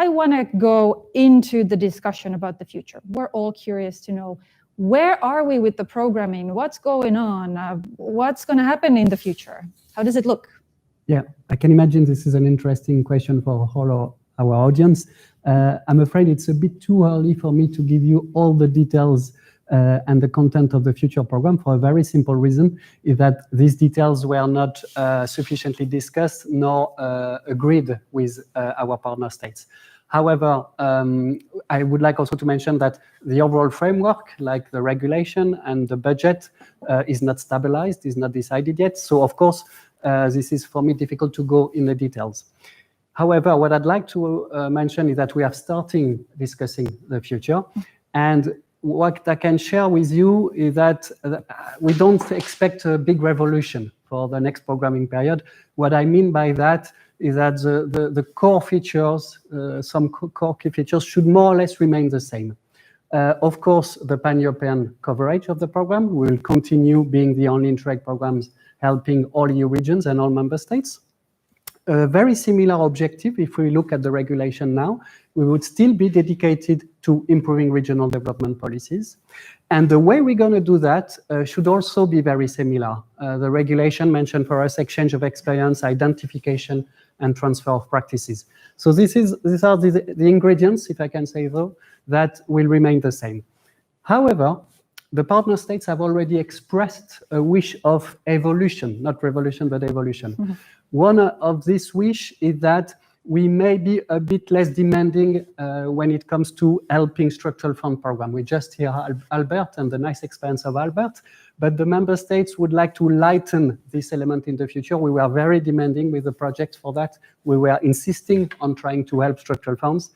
I want to go into the discussion about the future. We're all curious to know, where are we with the programming? What's going on? What's going to happen in the future? How does it look? Yeah, I can imagine this is an interesting question for all our audience. I'm afraid it's a bit too early for me to give you all the details and the content of the future program, for a very simple reason, is that these details were not sufficiently discussed nor agreed with our partner states. However, I would like also to mention that the overall framework, like the regulation and the budget, is not stabilized, is not decided yet. So of course, this is for me difficult to go in the details. However, what I'd like to mention is that we are starting discussing the future, and what I can share with you is that we don't expect a big revolution for the next programming period. What I mean by that is that the core features, some core key features should more or less remain the same. Of course, the pan-European coverage of the program will continue being the only Interreg programs helping all EU regions and all member states. A very similar objective, if we look at the regulation now, we would still be dedicated to improving regional development policies. And the way we're going to do that should also be very similar. The regulation mentioned for us exchange of experience, identification, and transfer of practices. So these are the ingredients, if I can say so, that will remain the same. However, the partner states have already expressed a wish of evolution, not revolution, but evolution. Mm-hmm. One of this wish is that we may be a bit less demanding when it comes to helping structural fund program. We just hear Albert and the nice experience of Albert, but the member states would like to lighten this element in the future. We were very demanding with the project for that. We were insisting on trying to help structural funds.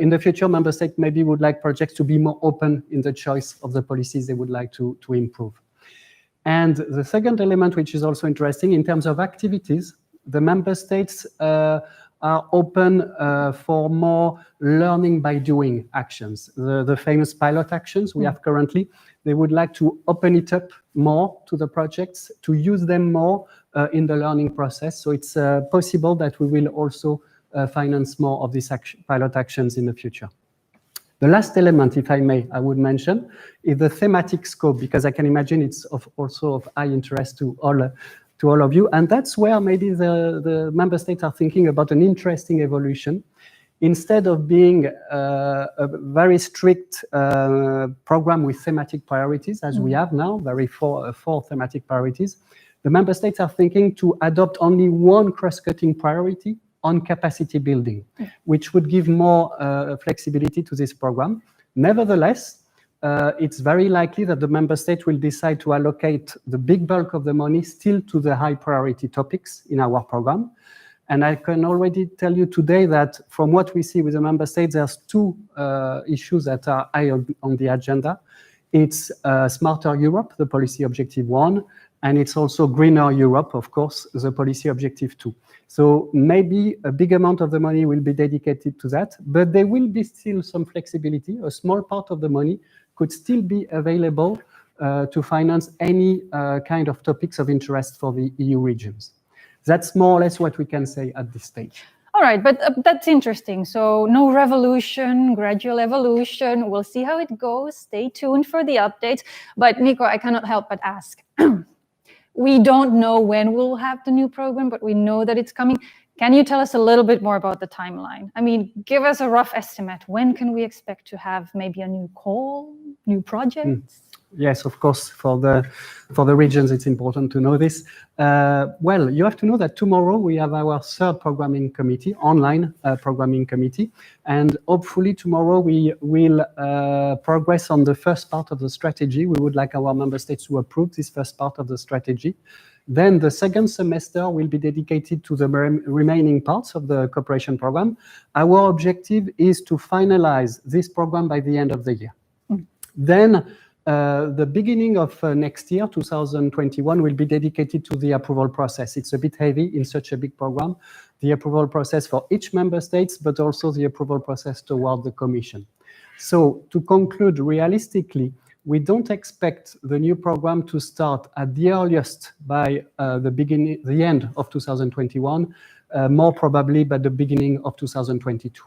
In the future, member states maybe would like projects to be more open in the choice of the policies they would like to improve. And the second element, which is also interesting, in terms of activities, the member states are open for more learning by doing actions. The famous pilot actions we have currently, they would like to open it up more to the projects, to use them more in the learning process. So it's possible that we will also finance more of these pilot actions in the future. The last element, if I may, I would mention, is the thematic scope, because I can imagine it's also of high interest to all of you. And that's where maybe the member states are thinking about an interesting evolution. Instead of being a very strict program with thematic priorities, as we have now, four thematic priorities, the member states are thinking to adopt only one cross-cutting priority on capacity building, which would give more flexibility to this program. Nevertheless, it's very likely that the member state will decide to allocate the big bulk of the money still to the high priority topics in our program. And I can already tell you today that from what we see with the member states, there's two issues that are high on the agenda. It's Smarter Europe, the policy objective 1, and it's also Greener Europe, of course, the policy objective 2. So maybe a big amount of the money will be dedicated to that, but there will be still some flexibility. A small part of the money could still be available to finance any kind of topics of interest for the EU regions. That's more or less what we can say at this stage. All right, but that's interesting. So no revolution, gradual evolution. We'll see how it goes. Stay tuned for the updates. But Nico, I cannot help but ask. We don't know when we'll have the new program, but we know that it's coming. Can you tell us a little bit more about the timeline? I mean, give us a rough estimate. When can we expect to have maybe a new call, new projects? Yes, of course, for the regions, it's important to know this. Well, you have to know that tomorrow we have our third programming committee, online programming committee, and hopefully tomorrow we will progress on the first part of the strategy. We would like our member states to approve this first part of the strategy. Then the second semester will be dedicated to the remaining parts of the cooperation program. Our objective is to finalize this program by the end of the year. Then the beginning of next year, 2021, will be dedicated to the approval process. It's a bit heavy in such a big program, the approval process for each member states, but also the approval process toward the Commission. So to conclude, realistically, we don't expect the new program to start at the earliest by the end of 2021, more probably by the beginning of 2022.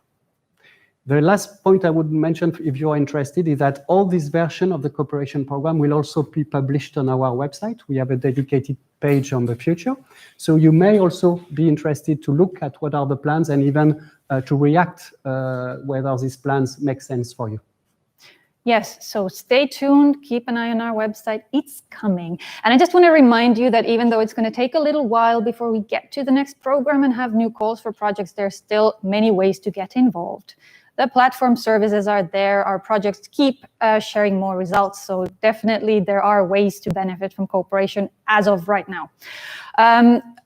The last point I would mention, if you're interested, is that all this version of the cooperation program will also be published on our website. We have a dedicated page on the future. So you may also be interested to look at what are the plans and even to react whether these plans make sense for you. Yes, so stay tuned, keep an eye on our website, it's coming. And I just want to remind you that even though it's going to take a little while before we get to the next program and have new calls for projects, there's still many ways to get involved. The platform services are there, our projects keep sharing more results, so definitely there are ways to benefit from cooperation as of right now.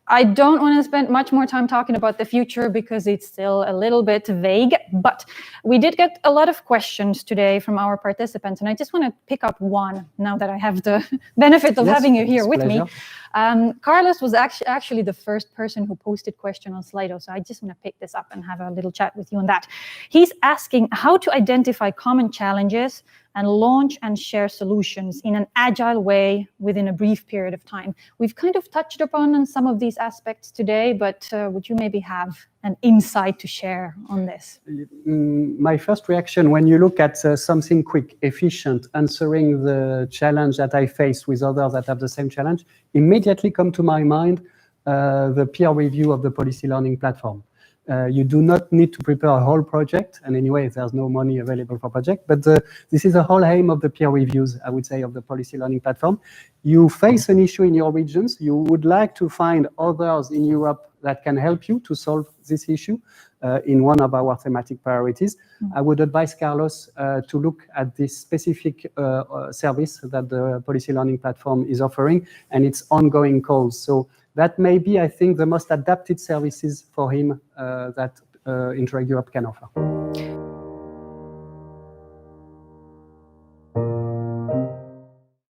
I don't want to spend much more time talking about the future because it's still a little bit vague, but we did get a lot of questions today from our participants, and I just want to pick up one now that I have the benefit of having you here with me. Carlos was actually the first person who posted question on Slido, so I just want to pick this up and have a little chat with you on that. He's asking how to identify common challenges and launch and share solutions in an agile way within a brief period of time. We've kind of touched upon some of these aspects today, but would you maybe have an insight to share on this? My first reaction when you look at something quick, efficient, answering the challenge that I face with others that have the same challenge, immediately come to my mind the peer review of the policy learning platform. You do not need to prepare a whole project, and anyway, there's no money available for project, but this is the whole aim of the peer reviews, I would say, of the policy learning platform. You face an issue in your regions, you would like to find others in Europe that can help you to solve this issue in one of our thematic priorities. I would advise Carlos to look at this specific service that the policy learning platform is offering and its ongoing calls. So that may be, I think, the most adapted services for him that Interreg Europe can offer.